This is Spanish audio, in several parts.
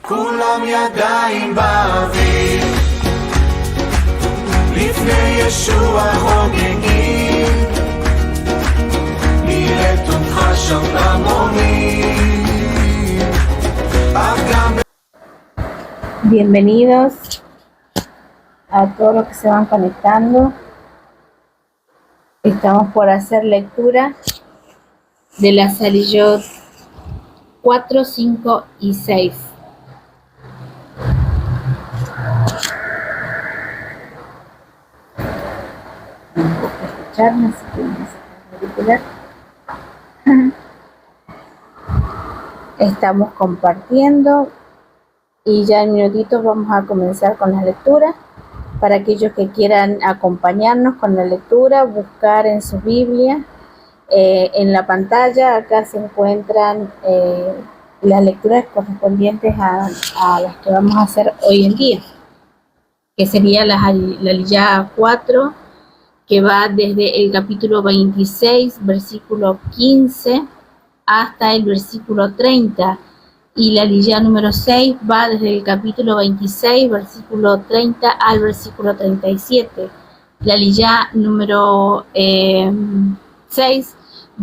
כולם ידיים באוויר, לפני ישוע חוגגים, נראה אותך שם במומים, אך גם... Bienvenidos a todos los que se van conectando. Estamos por hacer lectura de la Saliyot 4, 5 y 6. Escucharme, si quieren. Estamos compartiendo y ya en minutitos vamos a comenzar con la lectura. Para aquellos que quieran acompañarnos con la lectura, buscar en su Biblia, en la pantalla, acá se encuentran las lecturas correspondientes a las que vamos a hacer hoy en día, que sería la Aliyá 4, que va desde el capítulo 26, versículo 15, hasta el versículo 30. Y la Aliyá número 6 va desde el capítulo 26, versículo 30 al versículo 37. La Aliyá número 6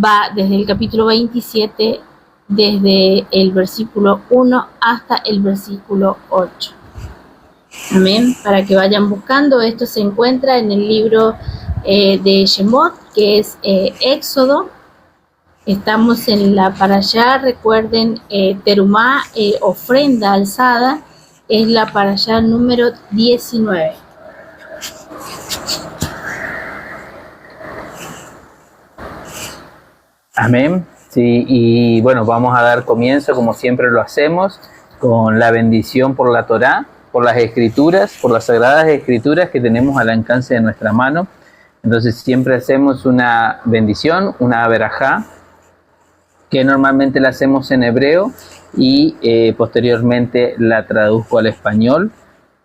va desde el capítulo 27, desde el versículo 1 hasta el versículo 8. Amén. Para que vayan buscando, esto se encuentra en el libro de Shemot, que es Éxodo. Estamos en la parashá, recuerden, Terumá, ofrenda alzada, es la parashá número 19. Amén. Sí, y bueno, vamos a dar comienzo, como siempre lo hacemos, con la bendición por la Torá, por las escrituras, por las sagradas escrituras que tenemos al alcance de nuestra mano. Entonces siempre hacemos una bendición, una verajá, que normalmente la hacemos en hebreo y posteriormente la traduzco al español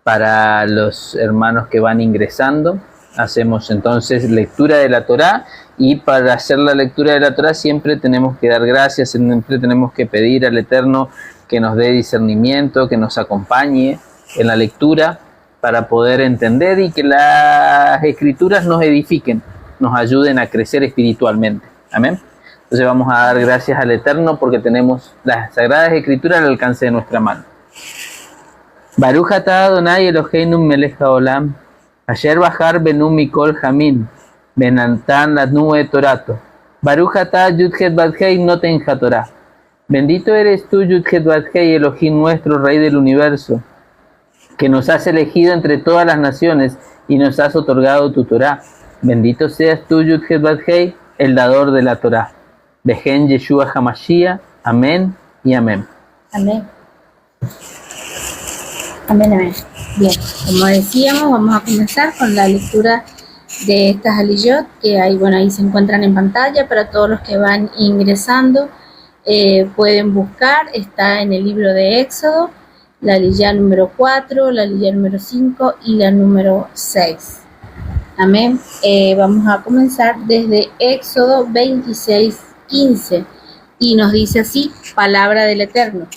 para los hermanos que van ingresando. Hacemos entonces lectura de la Torá, y para hacer la lectura de la Torá siempre tenemos que dar gracias, siempre tenemos que pedir al Eterno que nos dé discernimiento, que nos acompañe en la lectura para poder entender y que las escrituras nos edifiquen, nos ayuden a crecer espiritualmente. Amén. Entonces vamos a dar gracias al Eterno porque tenemos las Sagradas Escrituras al alcance de nuestra mano. Baruch atah Adonai Eloheinu melech haolam, asher bahar benu mikol hamim, benantan latnu et torato. Baruch atah Yud-Het Bat-Hei noten hatorah. Bendito eres tú, Yud-Het Bat-Hei, Elohim nuestro, Rey del universo, que nos has elegido entre todas las naciones y nos has otorgado tu Torah. Bendito seas tú, Yud-Het Bat-Hei, el dador de la Torah. Bejen Yeshua Hamashiach, amén y amén. Amén. Amén, amén. Bien, como decíamos, vamos a comenzar con la lectura de estas aliyot, que ahí se encuentran en pantalla para todos los que van ingresando. Pueden buscar, está en el libro de Éxodo, la aliyá número 4, la aliyá número 5 y la número 6. Amén. Vamos a comenzar desde Éxodo 26, 15, y nos dice así, palabra del Eterno.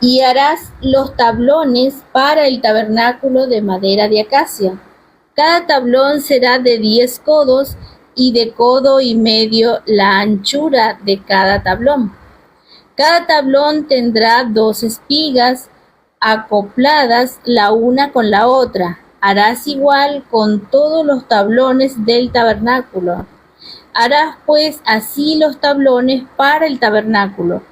Y harás los tablones para el tabernáculo de madera de acacia. Cada tablón será de 10 codos y de codo y medio la anchura de cada tablón. Cada tablón tendrá 2 espigas acopladas la una con la otra. Harás igual con todos los tablones del tabernáculo. Harás pues así los tablones para el tabernáculo,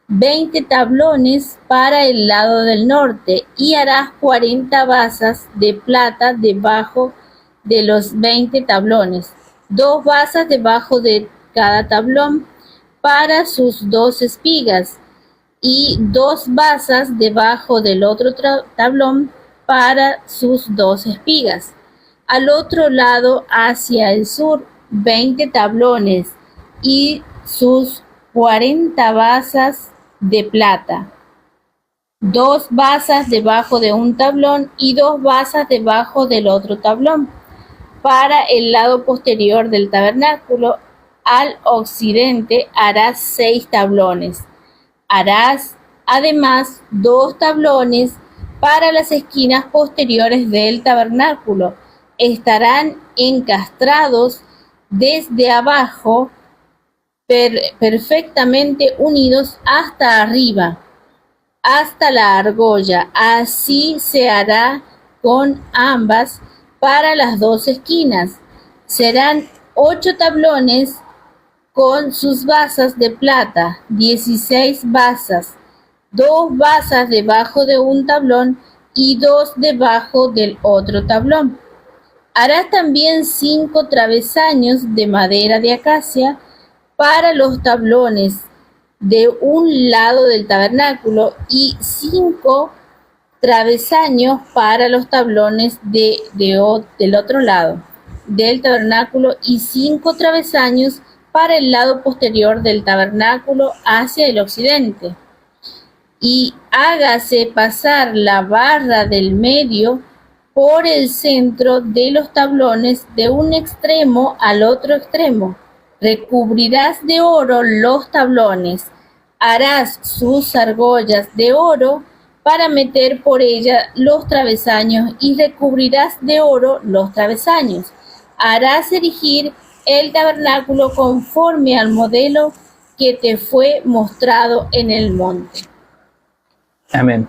20 tablones para el lado del norte, y harás 40 basas de plata debajo de los 20 tablones, 2 basas debajo de cada tablón para sus 2 espigas, y 2 basas debajo del otro tablón para sus 2 espigas. Al otro lado, hacia el sur, 20 tablones y sus 40 basas de plata, 2 basas debajo de un tablón y 2 basas debajo del otro tablón, para el lado posterior del tabernáculo. Al occidente harás 6 tablones. Harás Además, 2 tablones para las esquinas posteriores del tabernáculo. Estarán encastrados desde abajo, perfectamente unidos hasta arriba, hasta la argolla. Así se hará con ambas para las 2 esquinas. Serán 8 tablones con sus basas de plata, 16 basas, 2 basas debajo de un tablón y 2 debajo del otro tablón. Harás también 5 travesaños de madera de acacia para los tablones de un lado del tabernáculo y 5 travesaños para los tablones del otro lado del tabernáculo y 5 travesaños para el lado posterior del tabernáculo hacia el occidente. Y hágase pasar la barra del medio por el centro de los tablones de un extremo al otro extremo. Recubrirás de oro los tablones, harás sus argollas de oro para meter por ella los travesaños y recubrirás de oro los travesaños. Harás erigir el tabernáculo conforme al modelo que te fue mostrado en el monte. Amén.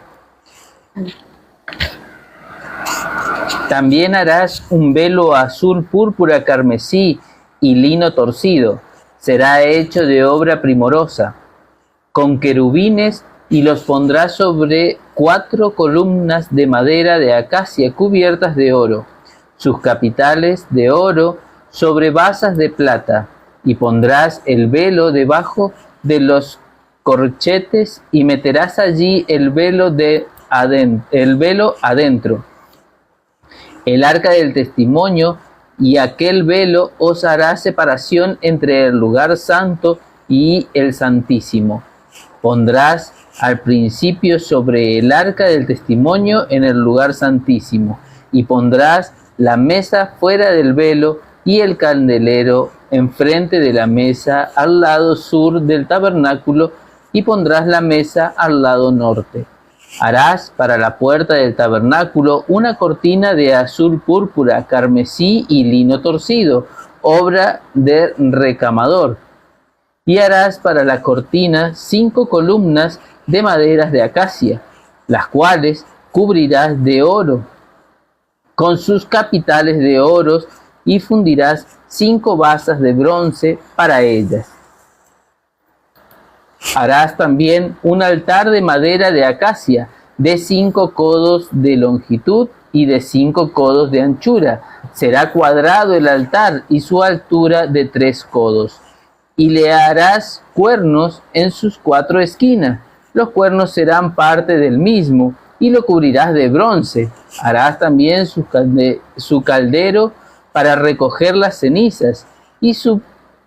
También harás un velo azul, púrpura, carmesí y lino torcido. Será hecho de obra primorosa, con querubines, y los pondrás sobre 4 columnas de madera de acacia cubiertas de oro, sus capiteles de oro sobre basas de plata, y pondrás el velo debajo de los corchetes y meterás allí el velo adentro. El arca del testimonio y aquel velo os hará separación entre el lugar santo y el santísimo. Pondrás al principio sobre el arca del testimonio en el lugar santísimo, y pondrás la mesa fuera del velo y el candelero enfrente de la mesa al lado sur del tabernáculo, y pondrás la mesa al lado norte. Harás para la puerta del tabernáculo una cortina de azul, púrpura, carmesí y lino torcido, obra de recamador. Y harás para la cortina 5 columnas de maderas de acacia, las cuales cubrirás de oro, con sus capiteles de oro, y fundirás 5 basas de bronce para ellas. Harás también un altar de madera de acacia, de 5 codos de longitud y de 5 codos de anchura. Será cuadrado el altar y su altura de 3 codos. Y le harás cuernos en sus 4 esquinas. Los cuernos serán parte del mismo, y lo cubrirás de bronce. Harás también su caldero para recoger las cenizas, y sus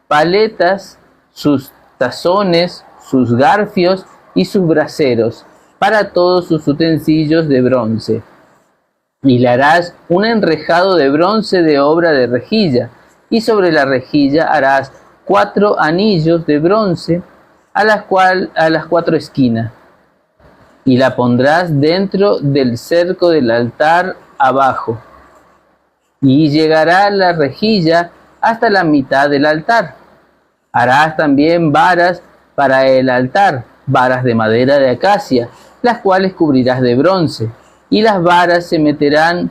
paletas, sus tazones, sus garfios y sus braseros, para todos sus utensilios de bronce. Y le harás un enrejado de bronce de obra de rejilla, y sobre la rejilla harás 4 anillos de bronce a las 4 esquinas, y la pondrás dentro del cerco del altar abajo, y llegará la rejilla hasta la mitad del altar. Harás también varas para el altar, varas de madera de acacia, las cuales cubrirás de bronce, y las varas se meterán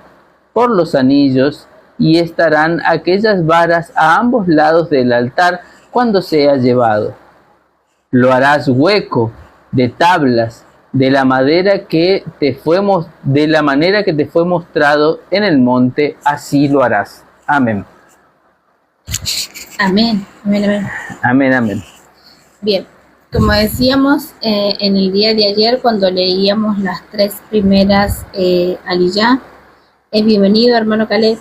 por los anillos, y estarán aquellas varas a ambos lados del altar cuando sea llevado. Lo harás hueco de tablas, de la manera que te fue mostrado en el monte, así lo harás. Amén. Amén, amén, amén. Amén, amén. Bien, como decíamos en el día de ayer, cuando leíamos las 3 primeras aliyá, bienvenido hermano Caleb,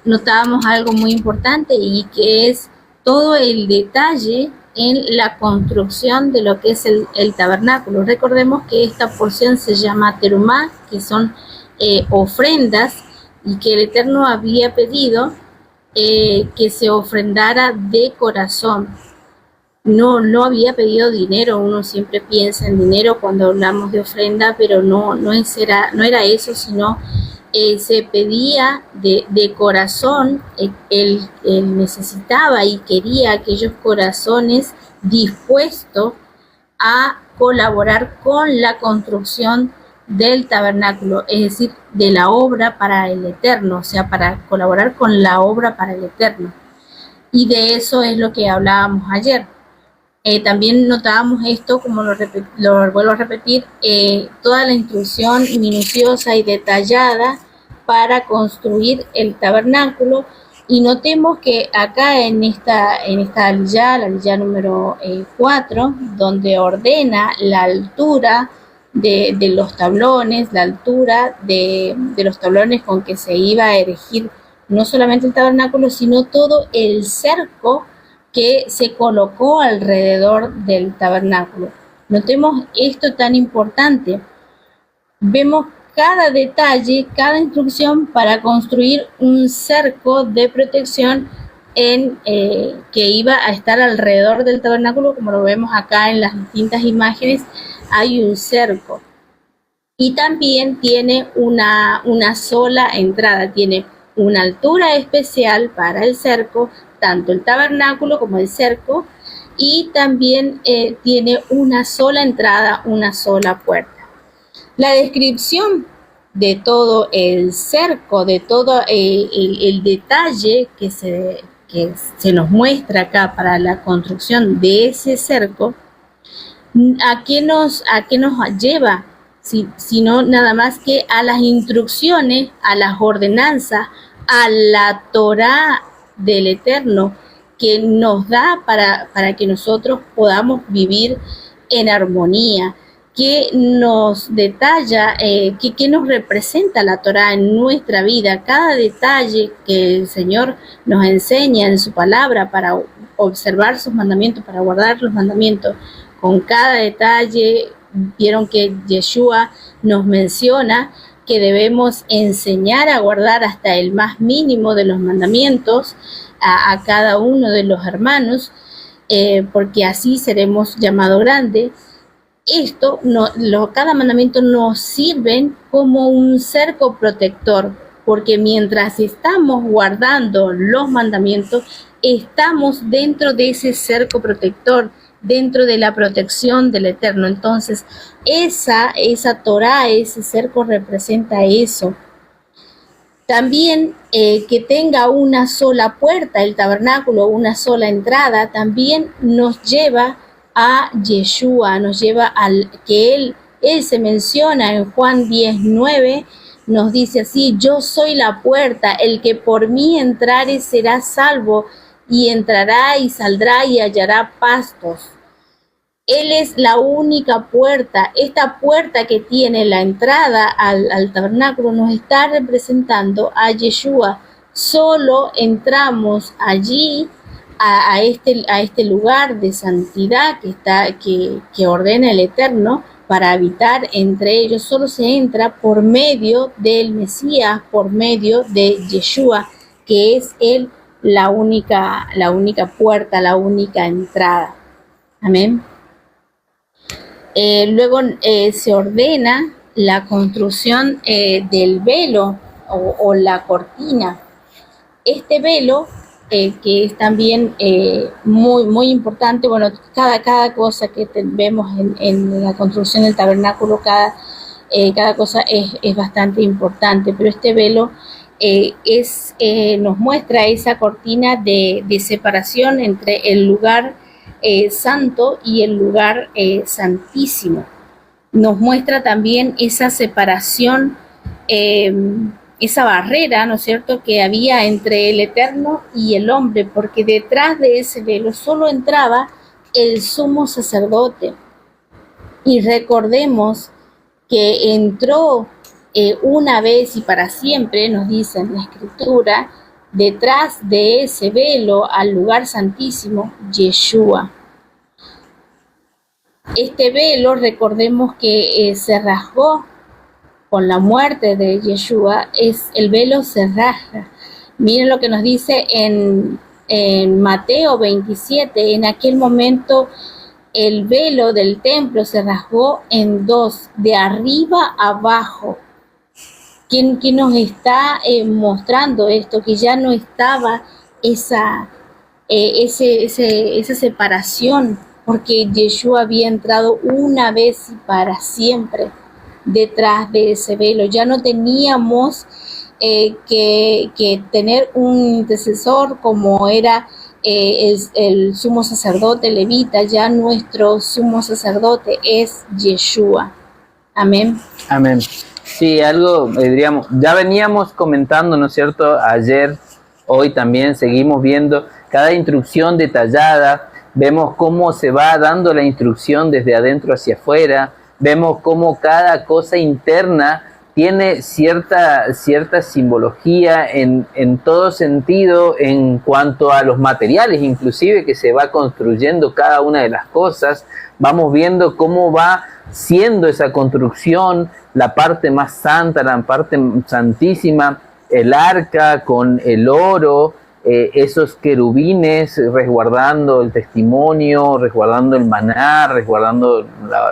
notábamos algo muy importante, y que es todo el detalle en la construcción de lo que es el tabernáculo. Recordemos que esta porción se llama terumá, que son ofrendas, y que el Eterno había pedido que se ofrendara de corazón. no había pedido dinero. Uno siempre piensa en dinero cuando hablamos de ofrenda, pero no era eso, sino se pedía de corazón. Él necesitaba y quería aquellos corazones dispuestos a colaborar con la construcción del tabernáculo, es decir, de la obra para el Eterno, o sea, para colaborar con la obra para el Eterno. Y de eso es lo que hablábamos ayer. También notábamos esto, como lo vuelvo a repetir, toda la instrucción minuciosa y detallada para construir el tabernáculo. Y notemos que acá en esta aliyá, la aliyá número 4, donde ordena la altura de los tablones, la altura de los tablones con que se iba a erigir no solamente el tabernáculo, sino todo el cerco que se colocó alrededor del tabernáculo. Notemos esto tan importante. Vemos cada detalle, cada instrucción para construir un cerco de protección que iba a estar alrededor del tabernáculo. Como lo vemos acá en las distintas imágenes, hay un cerco. Y también tiene una sola entrada, tiene una altura especial para el cerco, tanto el tabernáculo como el cerco, y también tiene una sola entrada, una sola puerta. La descripción de todo el cerco, de todo el detalle que se nos muestra acá para la construcción de ese cerco, ¿a qué nos lleva? Sino nada más que a las instrucciones, a las ordenanzas, a la Torá del Eterno, que nos da para que nosotros podamos vivir en armonía, que nos detalla, que nos representa la Torá en nuestra vida, cada detalle que el Señor nos enseña en su palabra para observar sus mandamientos, para guardar los mandamientos. Con cada detalle, vieron que Yeshua nos menciona que debemos enseñar a guardar hasta el más mínimo de los mandamientos a cada uno de los hermanos, porque así seremos llamados grandes. Cada mandamiento nos sirven como un cerco protector, porque mientras estamos guardando los mandamientos, estamos dentro de ese cerco protector, dentro de la protección del Eterno. Entonces, esa Torá, ese cerco representa eso. También que tenga una sola puerta, el tabernáculo, una sola entrada, también nos lleva a Yeshua, nos lleva al que él se menciona en Juan 10:9, nos dice así: yo soy la puerta, el que por mí entrare será salvo, y entrará y saldrá y hallará pastos. Él es la única puerta. Esta puerta que tiene la entrada al tabernáculo nos está representando a Yeshua. Solo entramos allí a este lugar de santidad que ordena el Eterno para habitar entre ellos. Solo se entra por medio del Mesías, por medio de Yeshua, que es él la única puerta, la única entrada. Amén. Luego se ordena la construcción del velo o la cortina. Este velo, que es también muy, muy importante. Bueno, cada cosa que vemos en la construcción del tabernáculo, cada cosa es bastante importante, pero este velo nos muestra esa cortina de separación entre el lugar santo y el lugar santísimo. Nos muestra también esa separación, esa barrera, ¿no es cierto?, que había entre el Eterno y el hombre, porque detrás de ese velo solo entraba el sumo sacerdote. Y recordemos que entró una vez y para siempre, nos dice en la Escritura, detrás de ese velo al lugar santísimo, Yeshua. Este velo, recordemos que se rasgó con la muerte de Yeshua. El velo se rasga. Miren lo que nos dice en en Mateo 27, en aquel momento el velo del templo se rasgó en dos, de arriba a abajo. ¿Quién nos está mostrando esto? Que ya no estaba esa separación, porque Yeshua había entrado una vez y para siempre detrás de ese velo. Ya no teníamos que tener un intercesor como era el sumo sacerdote levita. Ya nuestro sumo sacerdote es Yeshua. Amén. Amén. Sí, algo, diríamos, ya veníamos comentando, ¿no es cierto? Ayer, hoy también seguimos viendo cada instrucción detallada, vemos cómo se va dando la instrucción desde adentro hacia afuera, vemos cómo cada cosa interna tiene cierta simbología en todo sentido en cuanto a los materiales, inclusive que se va construyendo cada una de las cosas. Vamos viendo cómo va siendo esa construcción, la parte más santa, la parte santísima, el arca con el oro, esos querubines resguardando el testimonio, resguardando el maná, resguardando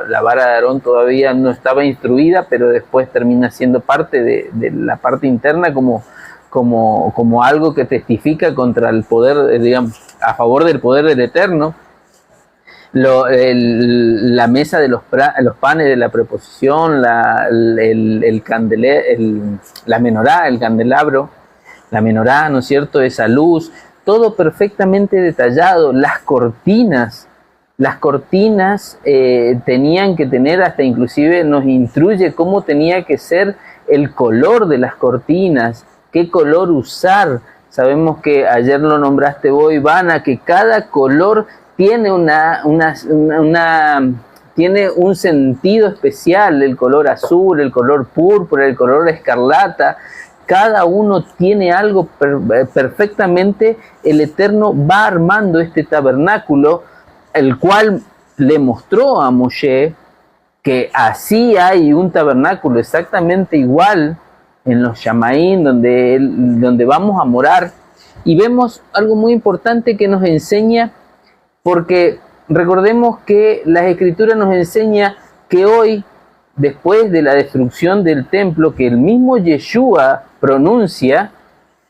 la vara de Aarón. Todavía no estaba instruida, pero después termina siendo parte de la parte interna como algo que testifica contra el poder, digamos, a favor del poder del Eterno. La mesa de los panes de la preposición, la menorá, el candelabro, la menorá, ¿no es cierto?, esa luz, todo perfectamente detallado. Las cortinas tenían que tener, hasta inclusive nos instruye cómo tenía que ser el color de las cortinas, qué color usar. Sabemos que ayer lo nombraste vos, Ivana, que cada color tiene tiene un sentido especial, el color azul, el color púrpura, el color escarlata. Cada uno tiene algo perfectamente. El Eterno va armando este tabernáculo, el cual le mostró a Moshe que así hay un tabernáculo exactamente igual en los Shamaín, donde vamos a morar. Y vemos algo muy importante que nos enseña, porque recordemos que las Escrituras nos enseña que hoy, después de la destrucción del templo, que el mismo Yeshua pronuncia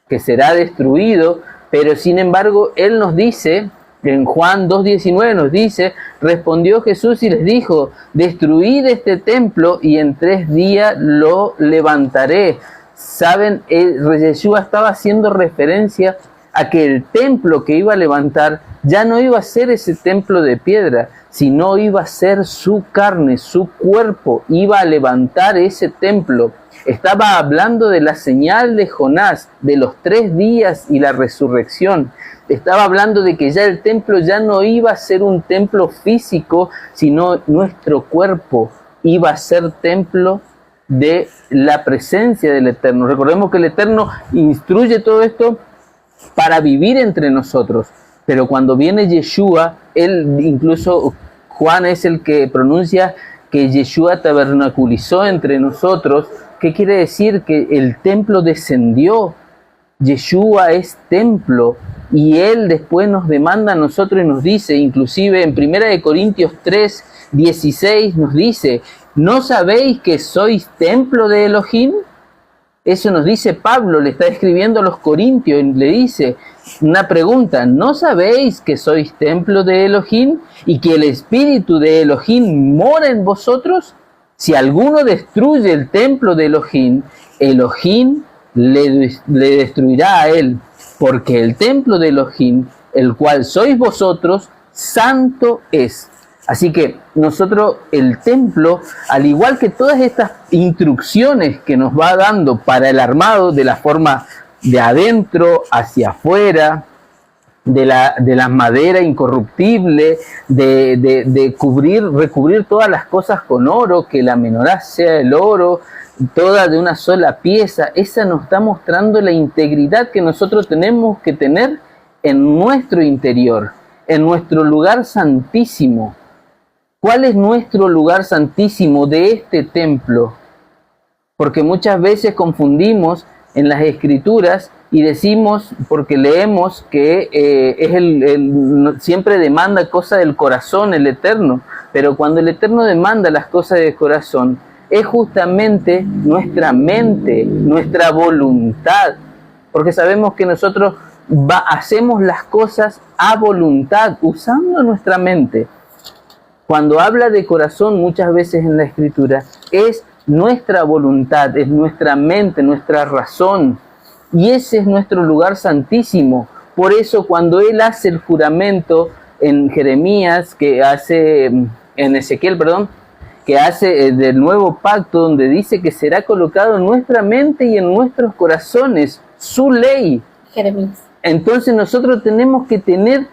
que será destruido, pero sin embargo él nos dice, en Juan 2:19 nos dice, respondió Jesús y les dijo, destruid este templo y en 3 días lo levantaré. Saben, Yeshua estaba haciendo referencia a que el templo que iba a levantar ya no iba a ser ese templo de piedra, sino iba a ser su carne, su cuerpo, iba a levantar ese templo. Estaba hablando de la señal de Jonás, de los 3 días y la resurrección. Estaba hablando de que ya el templo ya no iba a ser un templo físico, sino nuestro cuerpo iba a ser templo de la presencia del Eterno. Recordemos que el Eterno instruye todo esto para vivir entre nosotros, pero cuando viene Yeshua, él, incluso Juan es el que pronuncia que Yeshua tabernaculizó entre nosotros. ¿Qué quiere decir? Que el templo descendió. Yeshua es templo y él después nos demanda a nosotros y nos dice, inclusive en 1 Corintios 3:16 nos dice, ¿no sabéis que sois templo de Elohim? Eso nos dice Pablo, le está escribiendo a los corintios, y le dice una pregunta, ¿no sabéis que sois templo de Elohim y que el espíritu de Elohim mora en vosotros? Si alguno destruye el templo de Elohim, Elohim le destruirá a él, porque el templo de Elohim, el cual sois vosotros, santo es. Así que nosotros, el templo, al igual que todas estas instrucciones que nos va dando para el armado de la forma de adentro hacia afuera, de la madera incorruptible, de recubrir todas las cosas con oro, que la menorá sea el oro, toda de una sola pieza, esa nos está mostrando la integridad que nosotros tenemos que tener en nuestro interior, en nuestro lugar santísimo. ¿Cuál es nuestro lugar santísimo de este templo? Porque muchas veces confundimos en las Escrituras y decimos, porque leemos que siempre demanda cosas del corazón el Eterno, pero cuando el Eterno demanda las cosas del corazón, es justamente nuestra mente, nuestra voluntad, porque sabemos que nosotros hacemos las cosas a voluntad, usando nuestra mente. Cuando habla de corazón muchas veces en la Escritura, es nuestra voluntad, es nuestra mente, nuestra razón, y ese es nuestro lugar santísimo. Por eso cuando Él hace el juramento en Jeremías, en Ezequiel, que hace del nuevo pacto, donde dice que será colocado en nuestra mente y en nuestros corazones su ley. Jeremías. Entonces nosotros tenemos que tener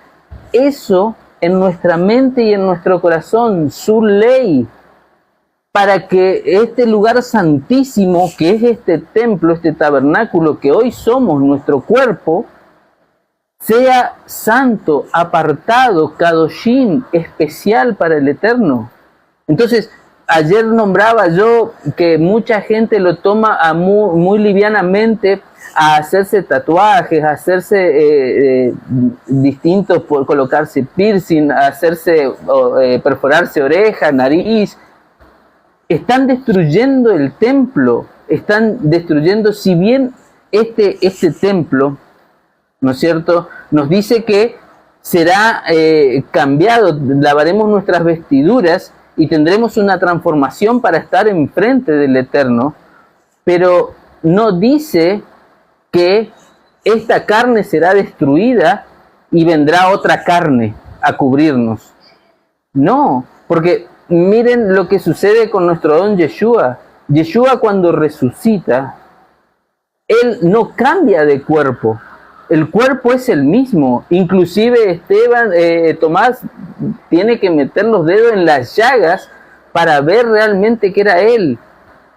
eso en nuestra mente y en nuestro corazón, su ley, para que este lugar santísimo, que es este templo, este tabernáculo que hoy somos, nuestro cuerpo, sea santo, apartado, kadoshim, especial para el Eterno. Entonces, ayer nombraba yo que mucha gente lo toma muy livianamente a hacerse tatuajes, a hacerse distintos, por colocarse piercing, a hacerse perforarse oreja, nariz. Están destruyendo el templo, están destruyendo, si bien este templo, ¿no es cierto?, nos dice que será cambiado, lavaremos nuestras vestiduras y tendremos una transformación para estar enfrente del Eterno, pero no dice que esta carne será destruida y vendrá otra carne a cubrirnos. No, porque miren lo que sucede con nuestro don Yeshua. Yeshua cuando resucita, Él no cambia de cuerpo. El cuerpo es el mismo. Inclusive Tomás tiene que meter los dedos en las llagas para ver realmente que era Él.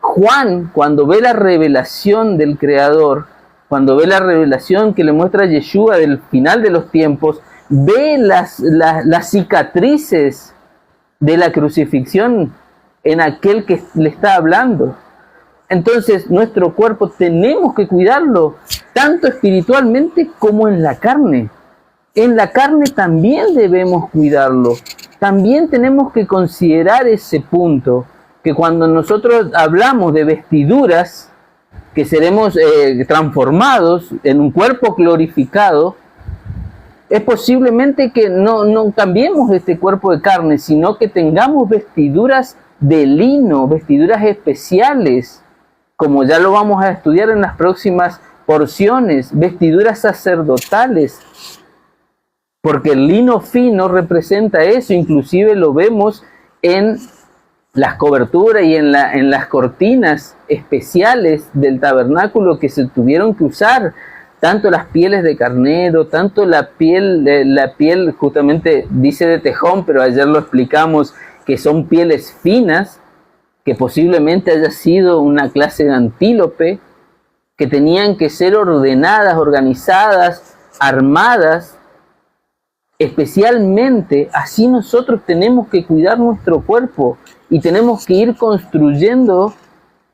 Juan, cuando ve la revelación del Creador, cuando ve la revelación que le muestra Yeshua del final de los tiempos, ve las cicatrices de la crucifixión en aquel que le está hablando. Entonces nuestro cuerpo tenemos que cuidarlo, tanto espiritualmente como en la carne. En la carne también debemos cuidarlo. También tenemos que considerar ese punto, que cuando nosotros hablamos de vestiduras, que seremos transformados en un cuerpo glorificado, es posiblemente que no cambiemos este cuerpo de carne, sino que tengamos vestiduras de lino, vestiduras especiales, como ya lo vamos a estudiar en las próximas porciones, vestiduras sacerdotales, porque el lino fino representa eso, inclusive lo vemos en las coberturas y en las cortinas especiales del tabernáculo que se tuvieron que usar, tanto las pieles de carnero, tanto la piel justamente dice de tejón, pero ayer lo explicamos que son pieles finas, que posiblemente haya sido una clase de antílope, que tenían que ser ordenadas, organizadas, armadas, especialmente. Así nosotros tenemos que cuidar nuestro cuerpo y tenemos que ir construyendo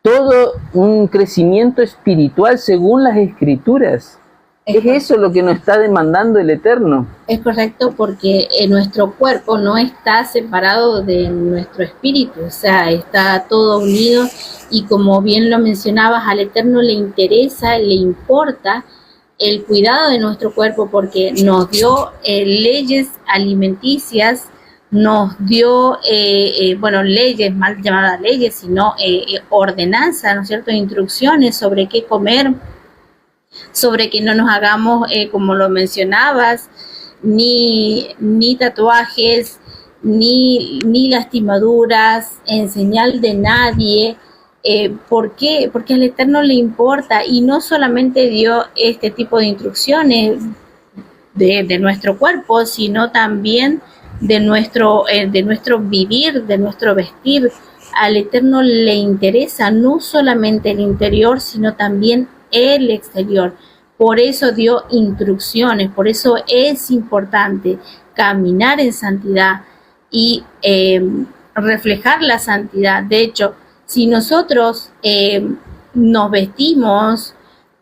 todo un crecimiento espiritual según las Escrituras. Es eso lo que nos está demandando el Eterno. Es correcto, porque nuestro cuerpo no está separado de nuestro espíritu, o sea, está todo unido, y como bien lo mencionabas, al Eterno le interesa, le importa el cuidado de nuestro cuerpo, porque nos dio leyes alimenticias, nos dio, leyes, mal llamadas leyes, sino ordenanzas, ¿no es cierto?, instrucciones sobre qué comer, sobre que no nos hagamos, como lo mencionabas, ni tatuajes, ni lastimaduras en señal de nadie. ¿Por qué? Porque al Eterno le importa, y no solamente dio este tipo de instrucciones de nuestro cuerpo, sino también de nuestro vivir, de nuestro vestir. Al Eterno le interesa no solamente el interior, sino también el exterior. Por eso dio instrucciones, por eso es importante caminar en santidad y reflejar la santidad. De hecho, si nosotros nos vestimos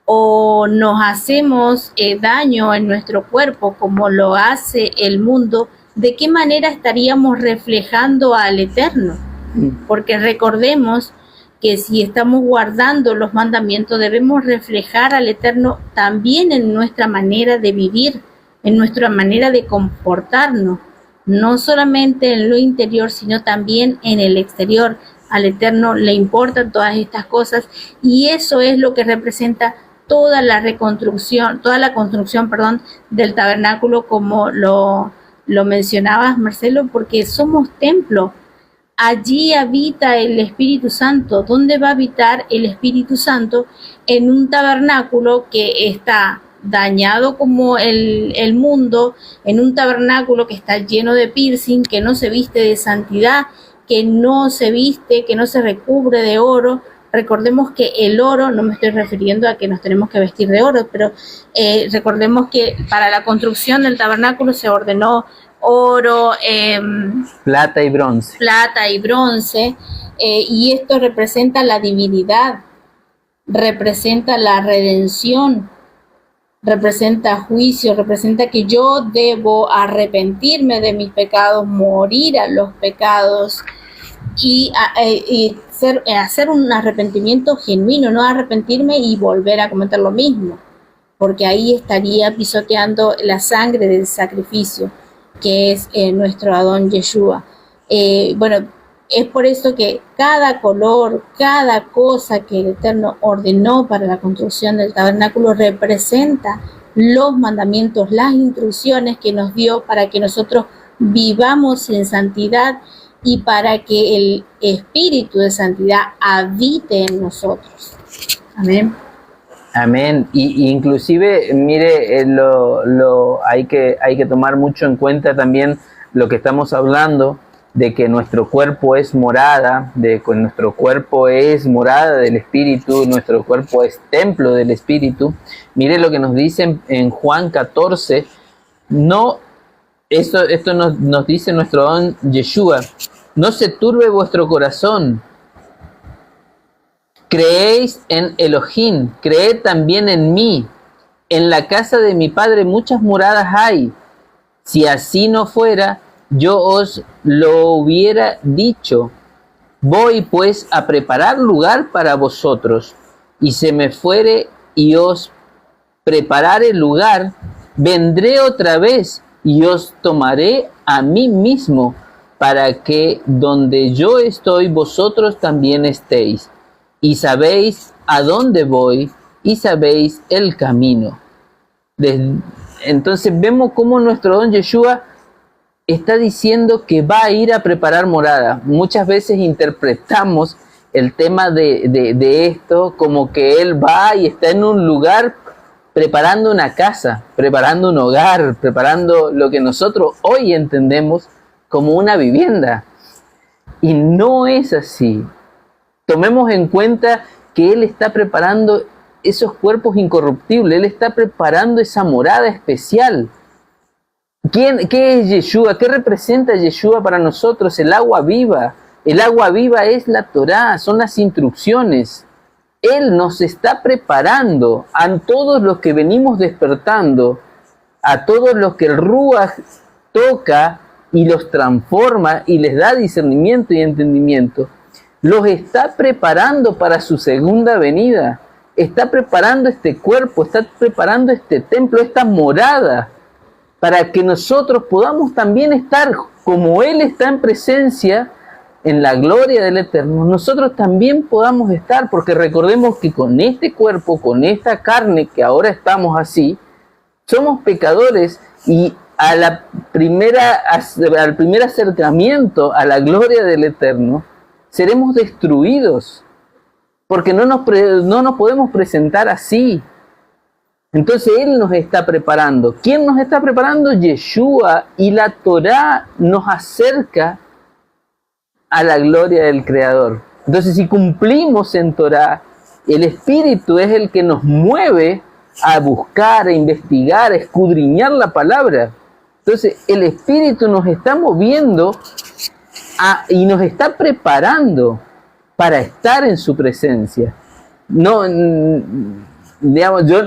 o nos hacemos daño en nuestro cuerpo como lo hace el mundo, ¿de qué manera estaríamos reflejando al Eterno? Porque recordemos que si estamos guardando los mandamientos, debemos reflejar al Eterno también en nuestra manera de vivir, en nuestra manera de comportarnos, no solamente en lo interior, sino también en el exterior. Al Eterno le importan todas estas cosas, y eso es lo que representa toda la construcción, del tabernáculo, como lo mencionabas, Marcelo, porque somos templo. Allí habita el Espíritu Santo. ¿Dónde va a habitar el Espíritu Santo? En un tabernáculo que está dañado como el mundo, en un tabernáculo que está lleno de piercing, que no se viste de santidad, que no se recubre de oro. Recordemos que el oro, no me estoy refiriendo a que nos tenemos que vestir de oro, pero recordemos que para la construcción del tabernáculo se ordenó oro, plata y bronce. Y esto representa la divinidad, representa la redención, representa juicio, representa que yo debo arrepentirme de mis pecados, morir a los pecados y hacer un arrepentimiento genuino, no arrepentirme y volver a cometer lo mismo, porque ahí estaría pisoteando la sangre del sacrificio, que es nuestro Adón Yeshua. Bueno, es por eso que cada color, cada cosa que el Eterno ordenó para la construcción del tabernáculo representa los mandamientos, las instrucciones que nos dio para que nosotros vivamos en santidad y para que el espíritu de santidad habite en nosotros. Amén. Amén. Y inclusive, mire, hay que tomar mucho en cuenta también lo que estamos hablando, de que nuestro cuerpo es morada, de que nuestro cuerpo es morada del Espíritu, nuestro cuerpo es templo del Espíritu. Mire lo que nos dice en Juan 14, esto nos dice nuestro don Yeshua: no se turbe vuestro corazón, creéis en Elohim, creed también en mí. En la casa de mi Padre muchas moradas hay. Si así no fuera, yo os lo hubiera dicho. Voy pues a preparar lugar para vosotros, y se me fuere y os prepararé lugar, vendré otra vez y os tomaré a mí mismo, para que donde yo estoy vosotros también estéis. Y sabéis a dónde voy, y sabéis el camino. Entonces vemos cómo nuestro don Yeshua está diciendo que va a ir a preparar morada. Muchas veces interpretamos el tema de esto como que Él va y está en un lugar preparando una casa, preparando un hogar, preparando lo que nosotros hoy entendemos como una vivienda. Y no es así. Tomemos en cuenta que Él está preparando esos cuerpos incorruptibles, Él está preparando esa morada especial. ¿Qué es Yeshua? ¿Qué representa Yeshua para nosotros? El agua viva. El agua viva es la Torá, son las instrucciones. Él nos está preparando a todos los que venimos despertando, a todos los que el Ruach toca y los transforma y les da discernimiento y entendimiento. Los está preparando para su segunda venida. Está preparando este cuerpo, está preparando este templo, esta morada, para que nosotros podamos también estar, como Él está en presencia, en la gloria del Eterno, nosotros también podamos estar, porque recordemos que con este cuerpo, con esta carne, que ahora estamos así, somos pecadores, y al primer acercamiento a la gloria del Eterno, seremos destruidos, porque no nos podemos presentar así. Entonces Él nos está preparando. ¿Quién nos está preparando? Yeshua. Y la Torá nos acerca a la gloria del Creador. Entonces, si cumplimos en Torá, el Espíritu es el que nos mueve a buscar, a investigar, a escudriñar la palabra. Entonces, el Espíritu nos está moviendo y nos está preparando para estar en su presencia. digamos, yo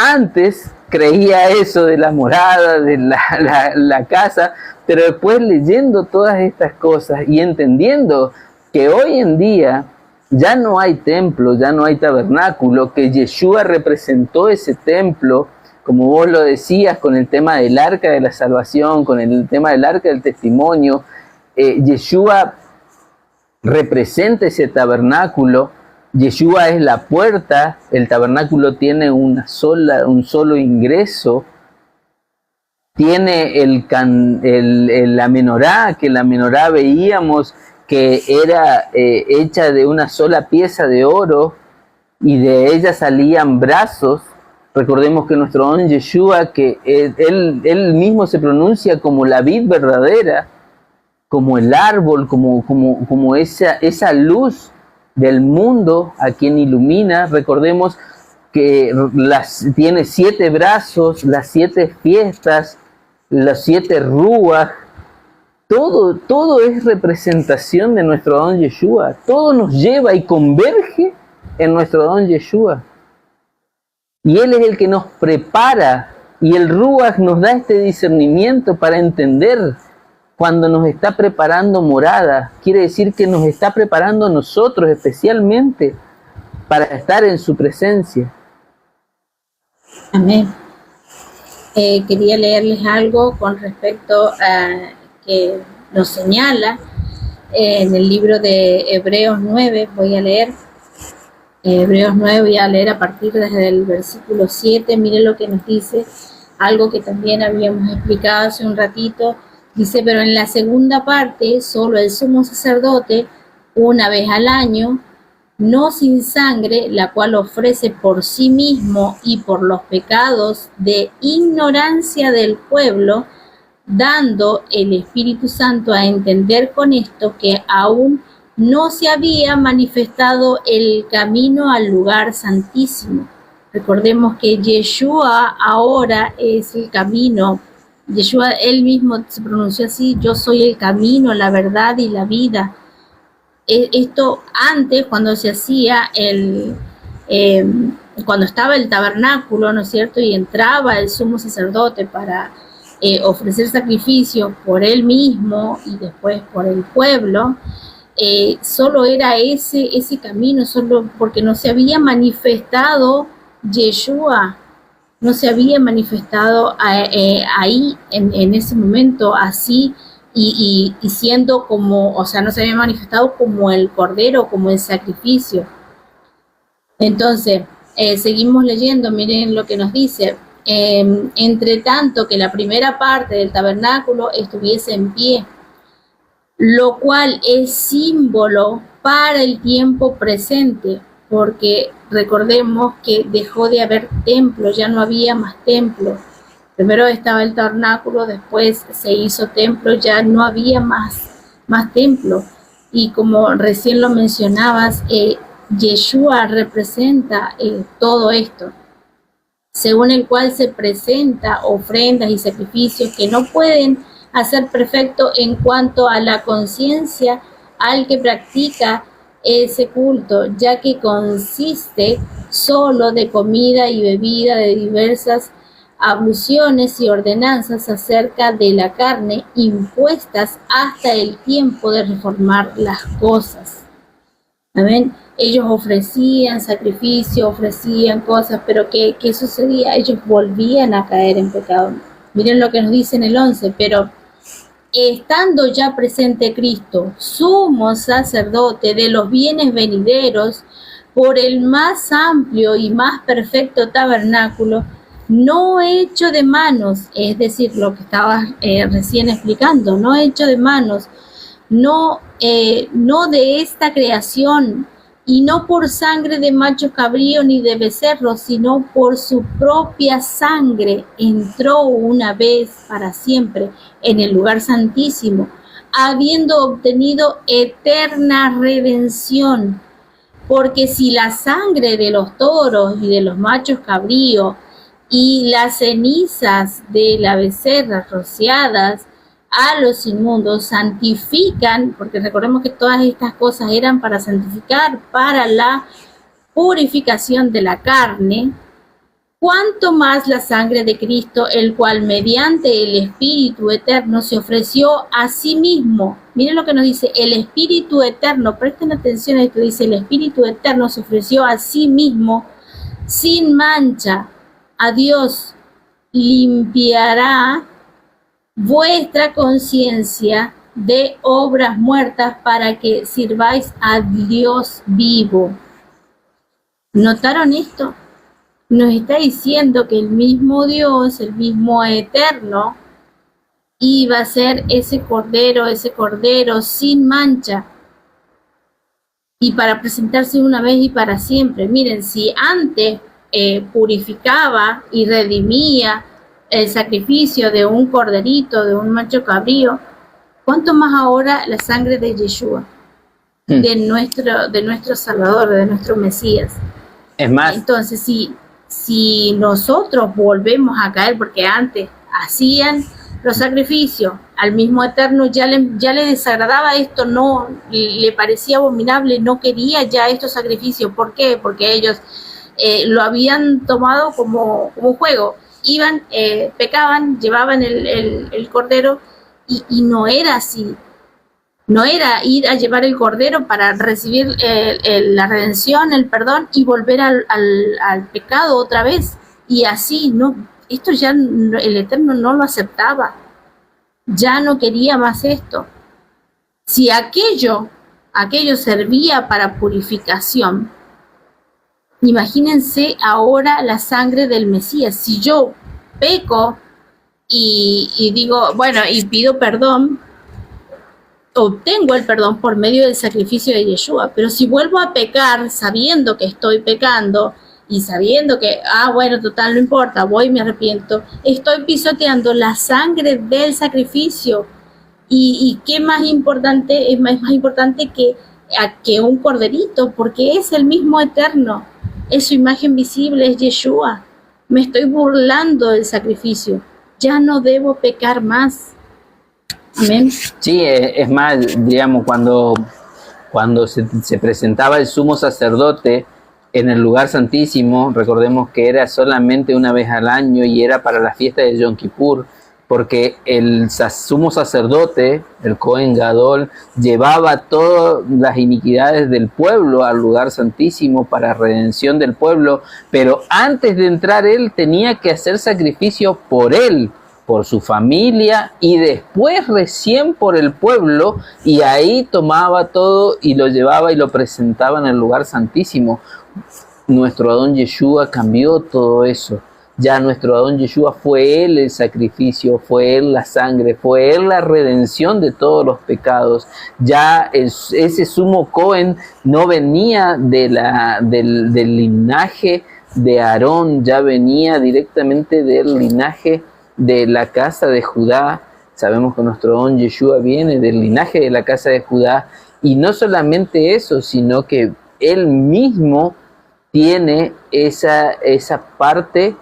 antes creía eso de la morada, de la casa, pero después leyendo todas estas cosas y entendiendo que hoy en día ya no hay templo, ya no hay tabernáculo, que Yeshua representó ese templo, como vos lo decías, con el tema del arca de la salvación, con el tema del arca del testimonio. Yeshua representa ese tabernáculo. Yeshua es la puerta, el tabernáculo tiene un solo ingreso, tiene la menorá, que la menorá veíamos que era hecha de una sola pieza de oro y de ella salían brazos. Recordemos que nuestro don Yeshua, que él mismo se pronuncia como la vid verdadera, como el árbol, como esa luz del mundo a quien ilumina. Recordemos que tiene 7 brazos, las 7 fiestas, las 7 ruach. Todo es representación de nuestro don Yeshua. Todo nos lleva y converge en nuestro don Yeshua. Y Él es el que nos prepara, y el ruach nos da este discernimiento para entender cuando nos está preparando morada. Quiere decir que nos está preparando a nosotros especialmente para estar en su presencia. Amén. Quería leerles algo con respecto a que nos señala en el libro de Hebreos 9. Voy a leer Hebreos 9, voy a leer a partir desde el versículo 7. Miren lo que nos dice, algo que también habíamos explicado hace un ratito. Dice: pero en la segunda parte, solo el sumo sacerdote, una vez al año, no sin sangre, la cual ofrece por sí mismo y por los pecados de ignorancia del pueblo, dando el Espíritu Santo a entender con esto que aún no se había manifestado el camino al lugar santísimo. Recordemos que Yeshua ahora es el camino. Yeshua él mismo se pronunció así: yo soy el camino, la verdad y la vida. Esto antes, cuando se hacía cuando estaba el tabernáculo, ¿no es cierto? Y entraba el sumo sacerdote para ofrecer sacrificio por él mismo y después por el pueblo. Solo era ese camino, solo porque no se había manifestado Yeshua, no se había manifestado ahí en ese momento así y siendo como, o sea, no se había manifestado como el cordero, como el sacrificio. Entonces, seguimos leyendo, miren lo que nos dice: entre tanto que la primera parte del tabernáculo estuviese en pie, lo cual es símbolo para el tiempo presente, porque recordemos que dejó de haber templo, ya no había más templo. Primero estaba el tabernáculo, después se hizo templo, ya no había más templo. Y como recién lo mencionabas, Yeshua representa todo esto, según el cual se presenta ofrendas y sacrificios que no pueden hacer perfecto en cuanto a la conciencia al que practica ese culto, ya que consiste solo de comida y bebida, de diversas abluciones y ordenanzas acerca de la carne, impuestas hasta el tiempo de reformar las cosas. Amén. Ellos ofrecían sacrificio, ofrecían cosas, pero ¿qué sucedía? Ellos volvían a caer en pecado. Miren lo que nos dice en el 11: pero estando ya presente Cristo, sumo sacerdote de los bienes venideros, por el más amplio y más perfecto tabernáculo, no hecho de manos, es decir, lo que estaba recién explicando, no hecho de manos, no de esta creación, y no por sangre de macho cabrío ni de becerro, sino por su propia sangre, entró una vez para siempre en el lugar santísimo, habiendo obtenido eterna redención. Porque si la sangre de los toros y de los machos cabríos y las cenizas de la becerra rociadas a los inmundos santifican, porque recordemos que todas estas cosas eran para santificar, para la purificación de la carne, cuánto más la sangre de Cristo, el cual mediante el Espíritu Eterno se ofreció a sí mismo. Miren lo que nos dice, el Espíritu Eterno, presten atención a esto, dice, el Espíritu Eterno se ofreció a sí mismo sin mancha a Dios, limpiará vuestra conciencia de obras muertas para que sirváis a Dios vivo. ¿Notaron esto? Nos está diciendo que el mismo Dios, el mismo Eterno, iba a ser ese cordero sin mancha, y para presentarse una vez y para siempre. Miren, si antes purificaba y redimía el sacrificio de un corderito, de un macho cabrío, ¿cuánto más ahora la sangre de Yeshua, de nuestro Salvador, de nuestro Mesías? Es más, Entonces, si nosotros volvemos a caer, porque antes hacían los sacrificios, al mismo Eterno ya le desagradaba esto, no le parecía abominable, no quería ya estos sacrificios. ¿Por qué? Porque ellos lo habían tomado como juego. Iban, pecaban, llevaban el cordero, y no era así. No era ir a llevar el cordero para recibir la redención, el perdón, y volver al pecado otra vez. Y así, no, esto ya el Eterno no lo aceptaba. Ya no quería más esto. Si aquello servía para purificación, imagínense ahora la sangre del Mesías. Si yo peco y digo, bueno, y pido perdón, obtengo el perdón por medio del sacrificio de Yeshua. Pero si vuelvo a pecar sabiendo que estoy pecando y sabiendo que, bueno, total, no importa, voy y me arrepiento, estoy pisoteando la sangre del sacrificio. Y qué más importante, es más importante que un corderito, porque es el mismo Eterno, es su imagen visible, es Yeshua. Me estoy burlando del sacrificio, ya no debo pecar más. Amén. sí, es más, digamos, cuando se presentaba el sumo sacerdote en el lugar santísimo, recordemos que era solamente una vez al año y era para la fiesta de Yom Kippur, porque el sumo sacerdote, el Cohen Gadol, llevaba todas las iniquidades del pueblo al lugar santísimo para redención del pueblo, pero antes de entrar él tenía que hacer sacrificio por él, por su familia, y después recién por el pueblo, y ahí tomaba todo y lo llevaba y lo presentaba en el lugar santísimo. Nuestro Adón Yeshua cambió todo eso. Ya nuestro Adón Yeshua fue él el sacrificio, fue él la sangre, fue él la redención de todos los pecados. Ya ese sumo Cohen no venía del linaje de Aarón, ya venía directamente del linaje de la casa de Judá. Sabemos que nuestro Adón Yeshua viene del linaje de la casa de Judá, y no solamente eso, sino que él mismo tiene esa parte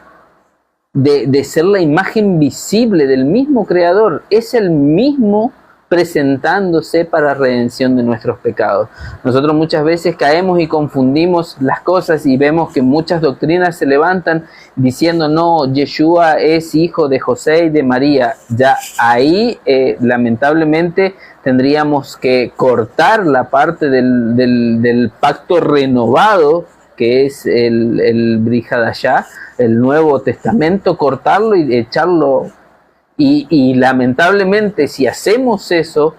de ser la imagen visible del mismo Creador. Es el mismo presentándose para redención de nuestros pecados. Nosotros muchas veces caemos y confundimos las cosas y vemos que muchas doctrinas se levantan diciendo, no, Yeshua es hijo de José y de María. Ya ahí lamentablemente tendríamos que cortar la parte del pacto renovado, que es el Brit Hadashah, el Nuevo Testamento, cortarlo y echarlo. Y lamentablemente, si hacemos eso,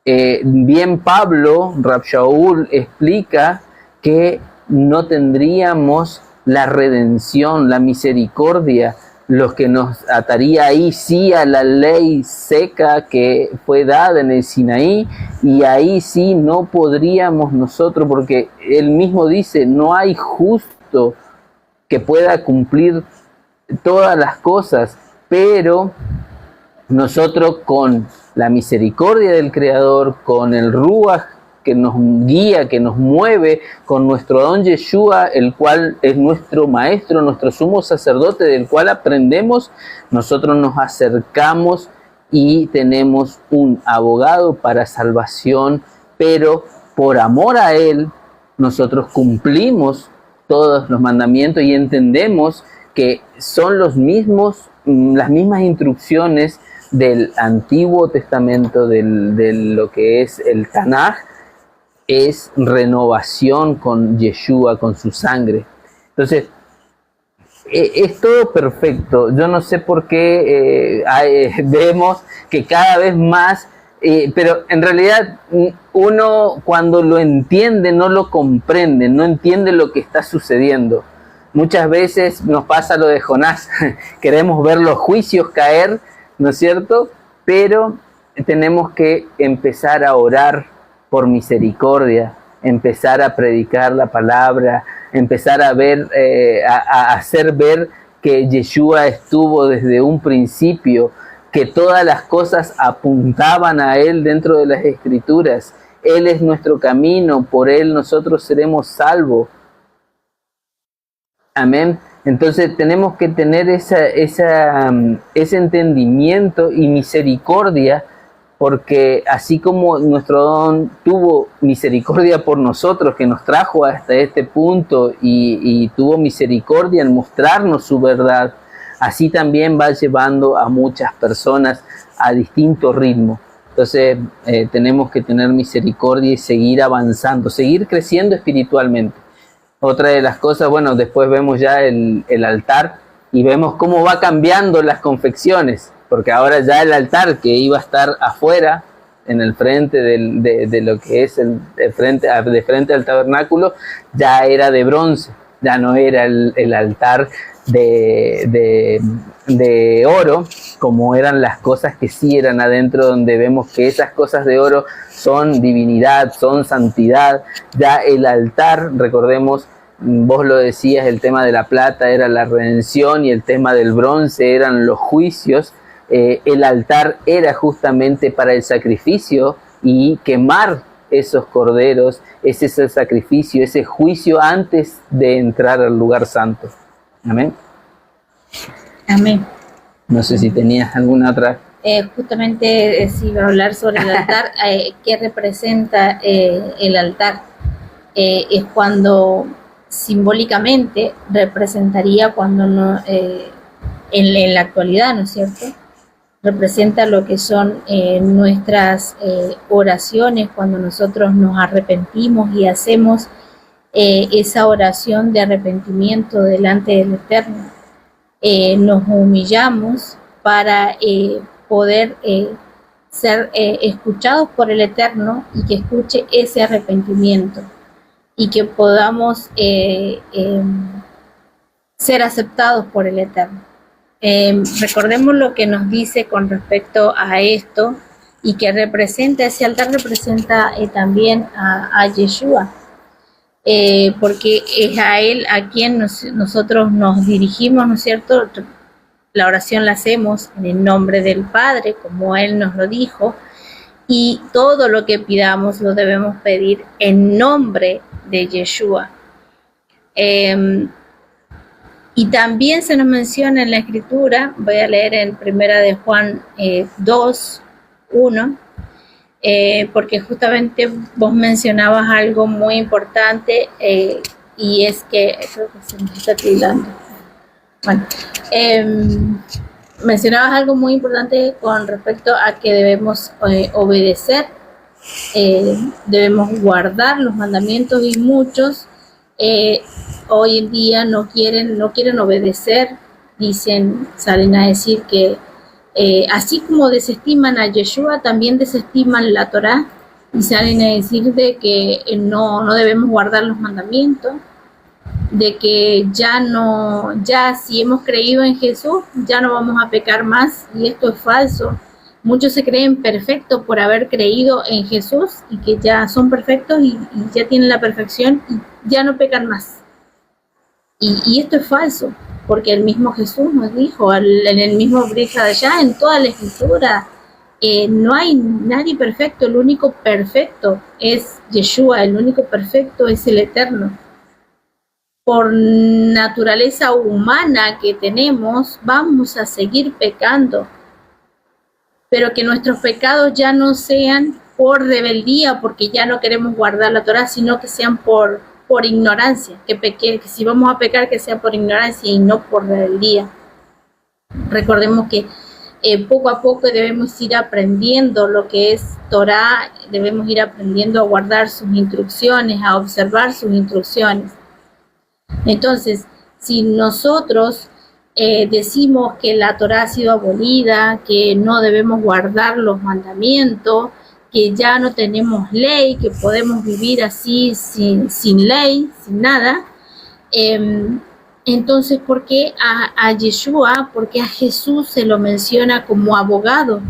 bien Pablo, Rab Shaul, explica que no tendríamos la redención, la misericordia, lo que nos ataría ahí sí a la ley seca que fue dada en el Sinaí, y ahí sí no podríamos nosotros, porque él mismo dice, no hay justo que pueda cumplir todas las cosas, pero nosotros con la misericordia del Creador, con el Ruach que nos guía, que nos mueve, con nuestro Adón Yeshua, el cual es nuestro maestro, nuestro sumo sacerdote, del cual aprendemos, nosotros nos acercamos y tenemos un abogado para salvación, pero por amor a él, nosotros cumplimos todos los mandamientos y entendemos que son los mismos, las mismas instrucciones del Antiguo Testamento, de lo que es el Tanaj, es renovación con Yeshua, con su sangre. Entonces, es todo perfecto. Yo no sé por qué vemos que cada vez más, pero en realidad uno cuando lo entiende no lo comprende, no entiende lo que está sucediendo. Muchas veces nos pasa lo de Jonás, queremos ver los juicios caer, ¿no es cierto? Pero tenemos que empezar a orar por misericordia, empezar a predicar la palabra, empezar a ver, a hacer ver que Yeshua estuvo desde un principio, que todas las cosas apuntaban a Él dentro de las Escrituras. Él es nuestro camino, por Él nosotros seremos salvos. Amén. Entonces tenemos que tener ese entendimiento y misericordia, porque así como nuestro don tuvo misericordia por nosotros, que nos trajo hasta este punto y tuvo misericordia en mostrarnos su verdad, así también va llevando a muchas personas a distinto ritmo. Entonces tenemos que tener misericordia y seguir avanzando, seguir creciendo espiritualmente. Otra de las cosas, bueno, después vemos ya el altar y vemos cómo va cambiando las confecciones, porque ahora ya el altar que iba a estar afuera, en el frente de lo que es de frente al tabernáculo, ya era de bronce, ya no era el altar de oro, como eran las cosas que sí eran adentro, donde vemos que esas cosas de oro son divinidad, son santidad. Ya el altar, recordemos, vos lo decías, el tema de la plata era la redención y el tema del bronce eran los juicios. El altar era justamente para el sacrificio y quemar esos corderos, ese sacrificio, ese juicio antes de entrar al lugar santo. Amén. Amén. No sé si tenías alguna otra. Justamente si iba a hablar sobre el altar, ¿qué representa el altar? Es cuando simbólicamente representaría cuando no, en la actualidad, ¿no es cierto? Representa lo que son nuestras oraciones cuando nosotros nos arrepentimos y hacemos esa oración de arrepentimiento delante del Eterno. Nos humillamos para poder ser escuchados por el Eterno y que escuche ese arrepentimiento y que podamos ser aceptados por el Eterno. Recordemos lo que nos dice con respecto a esto y que representa, ese altar representa también a Yeshua, porque es a Él a quien nosotros nos dirigimos, ¿no es cierto? La oración la hacemos en el nombre del Padre, como Él nos lo dijo, y todo lo que pidamos lo debemos pedir en nombre de Yeshua. Y también se nos menciona en la Escritura, voy a leer en Primera de Juan 2, 1, porque justamente vos mencionabas algo muy importante y es que, creo que se me está tildando. Bueno, mencionabas algo muy importante con respecto a que debemos obedecer, debemos guardar los mandamientos y muchos hoy en día no quieren obedecer, salen a decir que así como desestiman a Yeshua, también desestiman la Torá y salen a decir de que no debemos guardar los mandamientos, de que ya si hemos creído en Jesús, ya no vamos a pecar más, y esto es falso. Muchos se creen perfectos por haber creído en Jesús y que ya son perfectos y ya tienen la perfección y ya no pecan más. Y esto es falso, porque el mismo Jesús nos dijo, en el mismo Brit Hadashah, en toda la Escritura, no hay nadie perfecto, el único perfecto es Yeshua, el único perfecto es el Eterno. Por naturaleza humana que tenemos, vamos a seguir pecando, pero que nuestros pecados ya no sean por rebeldía, porque ya no queremos guardar la Torá, sino que sean por por ignorancia, que peque, que si vamos a pecar que sea por ignorancia y no por rebeldía. Recordemos que poco a poco debemos ir aprendiendo lo que es Torah, debemos ir aprendiendo a guardar sus instrucciones, a observar sus instrucciones. Entonces, si nosotros decimos que la Torah ha sido abolida, que no debemos guardar los mandamientos, que ya no tenemos ley, que podemos vivir así sin ley, sin nada, entonces, ¿por qué a Yeshua, por qué a Jesús se lo menciona como abogado?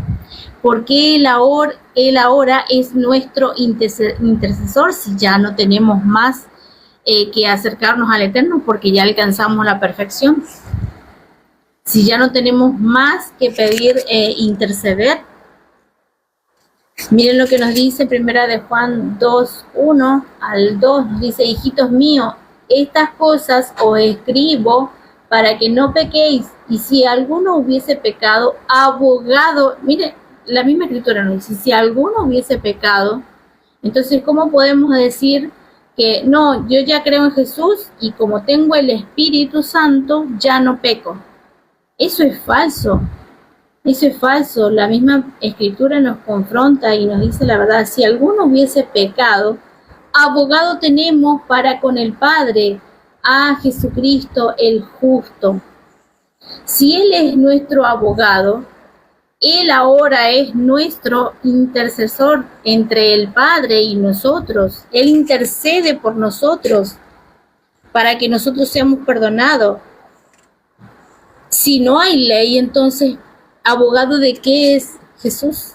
¿Por qué él ahora es nuestro intercesor si ya no tenemos más que acercarnos al Eterno porque ya alcanzamos la perfección? Si ya no tenemos más que pedir interceder. Miren lo que nos dice primera de Juan 2:1 al 2, nos dice: hijitos míos, estas cosas os escribo para que no pequéis, y si alguno hubiese pecado, abogado, mire, la misma escritura nos dice, si alguno hubiese pecado, entonces ¿cómo podemos decir que no, yo ya creo en Jesús y como tengo el Espíritu Santo, ya no peco? Eso es falso. Eso es falso. La misma escritura nos confronta y nos dice la verdad. Si alguno hubiese pecado, abogado tenemos para con el Padre, a Jesucristo el justo. Si Él es nuestro abogado, Él ahora es nuestro intercesor entre el Padre y nosotros. Él intercede por nosotros para que nosotros seamos perdonados. Si no hay ley, entonces, ¿abogado de qué es Jesús?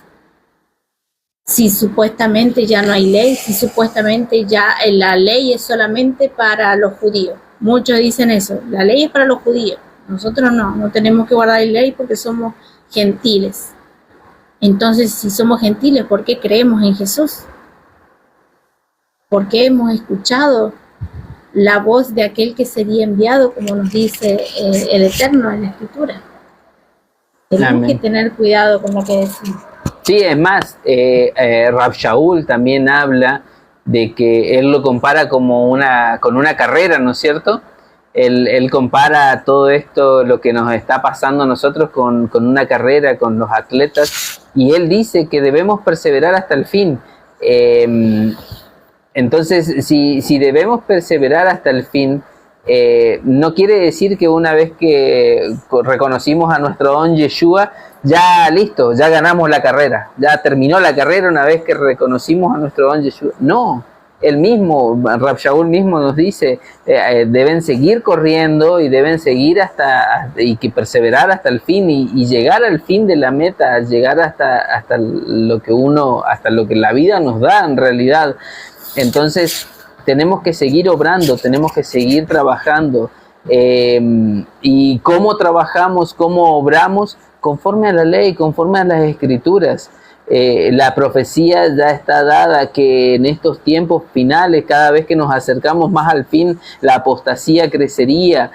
Si supuestamente ya no hay ley, si supuestamente ya la ley es solamente para los judíos. Muchos dicen eso, la ley es para los judíos. Nosotros no tenemos que guardar la ley porque somos gentiles. Entonces, si somos gentiles, ¿por qué creemos en Jesús? ¿Por qué hemos escuchado la voz de aquel que sería enviado, como nos dice el Eterno en la Escritura? Tenemos que tener cuidado con lo que decimos. Sí, es más, Rav Shaul también habla de que él lo compara como con una carrera, ¿no es cierto? Él compara todo esto, lo que nos está pasando a nosotros con una carrera, con los atletas, y él dice que debemos perseverar hasta el fin. Entonces, si debemos perseverar hasta el fin, no quiere decir que una vez que reconocimos a nuestro don Yeshua, ya listo, ya ganamos la carrera, ya terminó la carrera una vez que reconocimos a nuestro don Yeshua. No, él mismo, Rav Shaul mismo nos dice, deben seguir corriendo y deben seguir y que perseverar hasta el fin y llegar al fin de la meta, llegar hasta lo que la vida nos da en realidad. Entonces, tenemos que seguir obrando, tenemos que seguir trabajando. ¿Y cómo trabajamos, cómo obramos? Conforme a la ley, conforme a las escrituras. La profecía ya está dada que en estos tiempos finales, cada vez que nos acercamos más al fin, la apostasía crecería.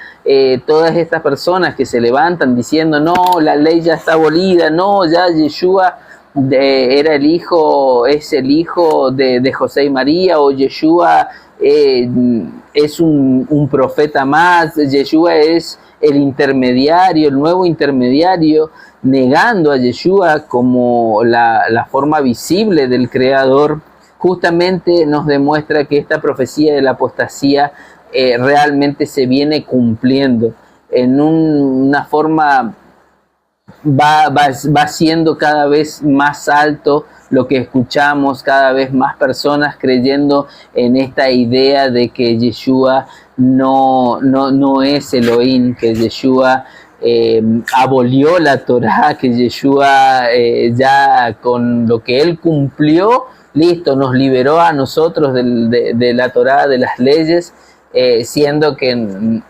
Todas estas personas que se levantan diciendo, no, la ley ya está abolida, no, ya Yeshua es el hijo de José y María, o Yeshua es un profeta más, Yeshua es el intermediario, el nuevo intermediario, negando a Yeshua como la forma visible del Creador, justamente nos demuestra que esta profecía de la apostasía realmente se viene cumpliendo en una forma. Va siendo cada vez más alto lo que escuchamos, cada vez más personas creyendo en esta idea de que Yeshua no es Elohim, que Yeshua abolió la Torá, que Yeshua ya con lo que él cumplió, listo, nos liberó a nosotros de la Torá, de las leyes, siendo que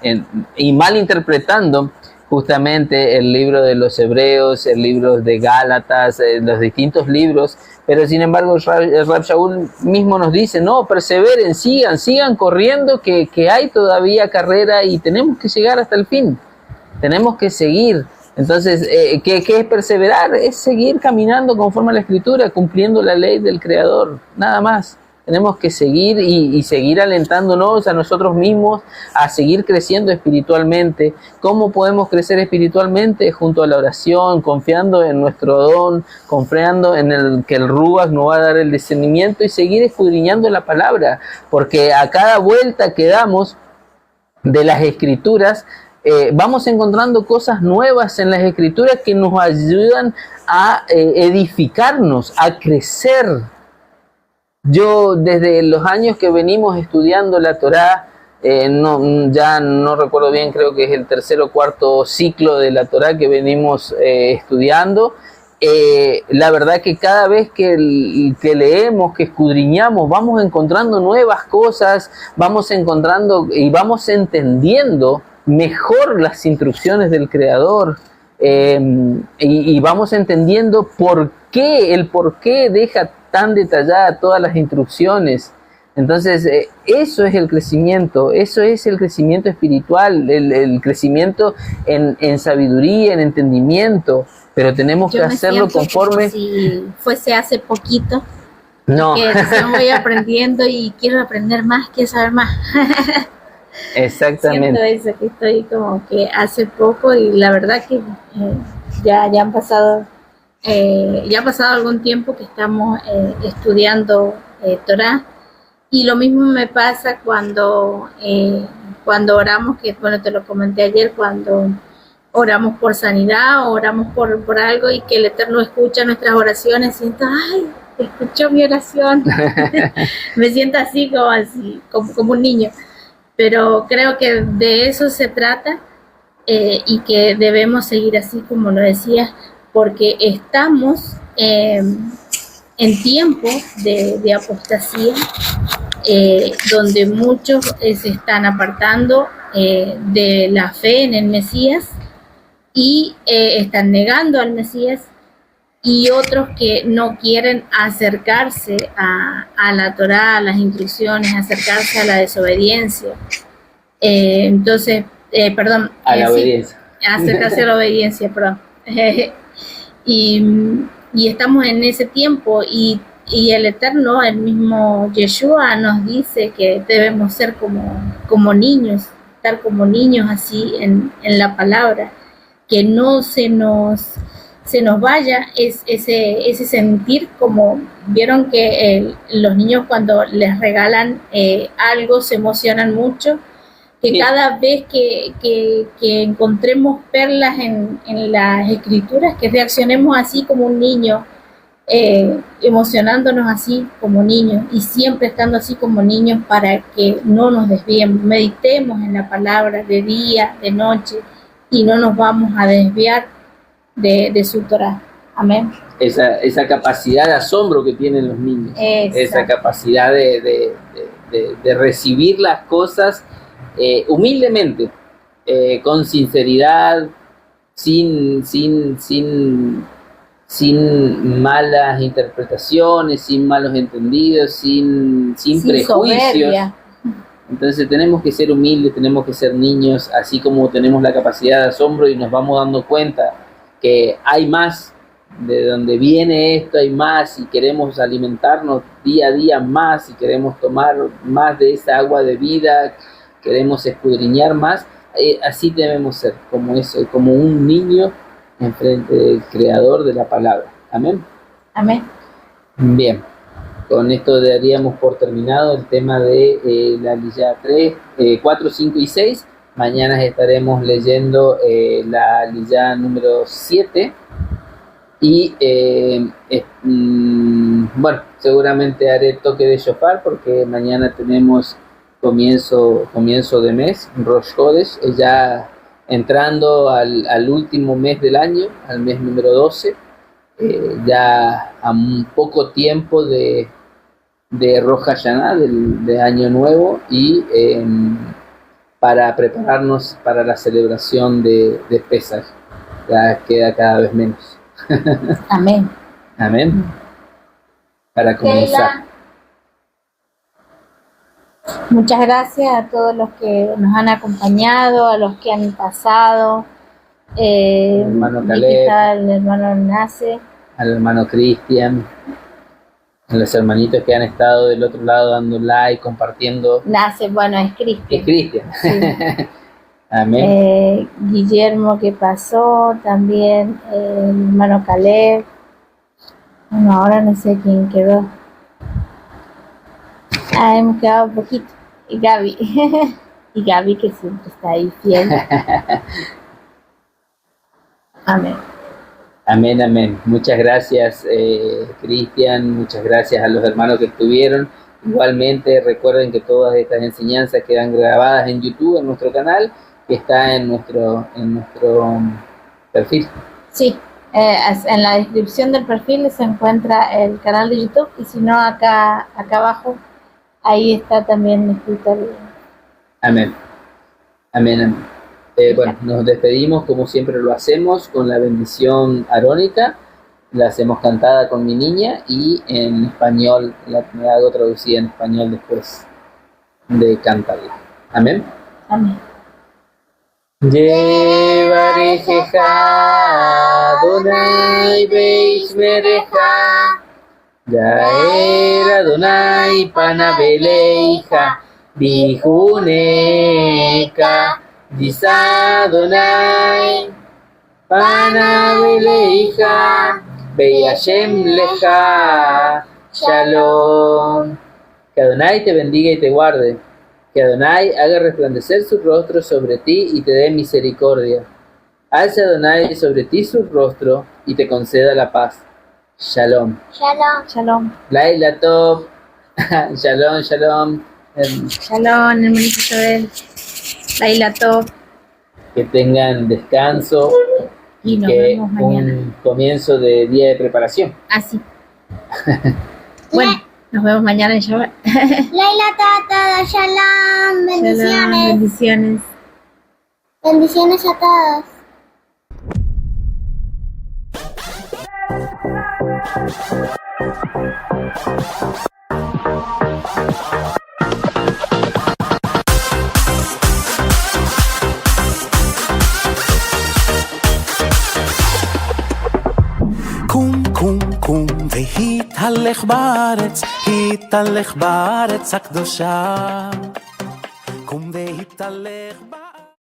y malinterpretando justamente el libro de los Hebreos, el libro de Gálatas, los distintos libros, pero sin embargo Rav Shaul mismo nos dice, no, perseveren, sigan corriendo, que hay todavía carrera y tenemos que llegar hasta el fin, tenemos que seguir. Entonces, ¿qué es perseverar? Es seguir caminando conforme a la Escritura, cumpliendo la ley del Creador, nada más. tenemos que seguir y seguir alentándonos a nosotros mismos a seguir creciendo espiritualmente. ¿Cómo podemos crecer espiritualmente? Junto a la oración, confiando en nuestro don, confiando en que el Ruach nos va a dar el discernimiento y seguir escudriñando la palabra, porque a cada vuelta que damos de las escrituras, vamos encontrando cosas nuevas en las escrituras que nos ayudan a edificarnos, a crecer. Yo desde los años que venimos estudiando la Torá, ya no recuerdo bien, creo que es el tercer o cuarto ciclo de la Torá que venimos estudiando, la verdad que cada vez que leemos, que escudriñamos, vamos encontrando nuevas cosas, vamos encontrando y vamos entendiendo mejor las instrucciones del Creador, y vamos entendiendo por qué deja tan detallada todas las instrucciones. Entonces, eso es el crecimiento espiritual, el crecimiento en sabiduría, en entendimiento, pero tenemos que hacerlo conforme... Como si fuese hace poquito, No. que recién voy aprendiendo y quiero aprender más, quiero saber más. Exactamente. Siento eso, que estoy como que hace poco y la verdad que ya han pasado algún tiempo que estamos estudiando Torá, y lo mismo me pasa cuando oramos, que bueno, te lo comenté ayer, cuando oramos por sanidad o oramos por algo y que el Eterno escucha nuestras oraciones, siento, ay, escuchó mi oración. Me siento así como un niño. Pero creo que de eso se trata, y que debemos seguir así como lo decías, porque estamos en tiempos de apostasía, donde muchos se están apartando de la fe en el Mesías y están negando al Mesías, y otros que no quieren acercarse a la Torá, a las instrucciones, acercarse a la desobediencia. Entonces, A la obediencia. Acercarse a la obediencia, perdón. Y estamos en ese tiempo, y el Eterno, el mismo Yeshua, nos dice que debemos ser como niños, estar como niños así en la palabra, que no se nos vaya ese sentir, como vieron que los niños cuando les regalan algo se emocionan mucho, que Sí. cada vez que encontremos perlas en las escrituras, que reaccionemos así como un niño, emocionándonos así como niños y siempre estando así como niños, para que no nos desviemos, meditemos en la palabra de día, de noche, y no nos vamos a desviar de su Torah. Amén. Esa capacidad de asombro que tienen los niños, Exacto. esa capacidad de recibir las cosas humildemente, con sinceridad, sin malas interpretaciones, sin malos entendidos, sin prejuicios. Soberbia. Entonces tenemos que ser humildes, tenemos que ser niños, así como tenemos la capacidad de asombro y nos vamos dando cuenta que hay más, de donde viene esto hay más, y queremos alimentarnos día a día más, y queremos tomar más de esa agua de vida, queremos escudriñar más, así debemos ser, como eso, como un niño enfrente del Creador de la palabra. Amén. Amén. Bien, con esto daríamos por terminado el tema de la Aliyá 3, 4, 5 y 6. Mañana estaremos leyendo la Aliyá número 7. Y bueno, seguramente haré toque de shofar, porque mañana tenemos comienzo de mes, Rosh Chodesh, ya entrando al último mes del año, al mes número 12, ya a un poco tiempo de Rosh Hashanah, de Año Nuevo, y para prepararnos para la celebración de Pesach. Ya queda cada vez menos. Amén. Amén. Para comenzar. Keila, muchas gracias a todos los que nos han acompañado, a los que han pasado. Hermano vi Caleb. que está el hermano Nace. Al hermano Cristian. a los hermanitos que han estado del otro lado dando like, compartiendo. Bueno, es Es Cristian. Cristian. Sí. Amén. Guillermo que pasó, también el hermano Caleb. Bueno, ahora no sé quién quedó. Hemos quedado un poquito. Y Gaby. Y Gaby que siempre está ahí fiel. Amén. Amén, amén. Muchas gracias, Cristian. Muchas gracias a los hermanos que estuvieron. Igualmente, recuerden que todas estas enseñanzas quedan grabadas en YouTube, en nuestro canal, que está en nuestro perfil. Sí, en la descripción del perfil se encuentra el canal de YouTube y si no, acá abajo, ahí está también escrito el... Amén. Amén, amén. Bueno, nos despedimos como siempre lo hacemos con la bendición arónica. La hacemos cantada con mi niña y en español, la hago traducida en español después de cantarla. Amén. Amén. Yevarejeja Adonai beishmereja Yaer Adonai panabeleija Bijuneka Disa Adonai panabeleija Beyashem leja Shalom. Que Adonai te bendiga y te guarde. Que Adonai haga resplandecer su rostro sobre ti y te dé misericordia. Alce Adonai sobre ti su rostro y te conceda la paz. Shalom. Shalom. Shalom. Laila Tov. Shalom, shalom. Shalom, hermanito Isabel. Laila Top. Que tengan descanso Y nos que vemos mañana. un comienzo de día de preparación. Así. Bueno, nos vemos mañana en Shabbat. Laila Tata, Shalom. Bendiciones. Shalom, bendiciones. Bendiciones a todos. קום קום קום והתהלך בארץ, התהלך בארץ הקדושה. קום והתהלך בארץ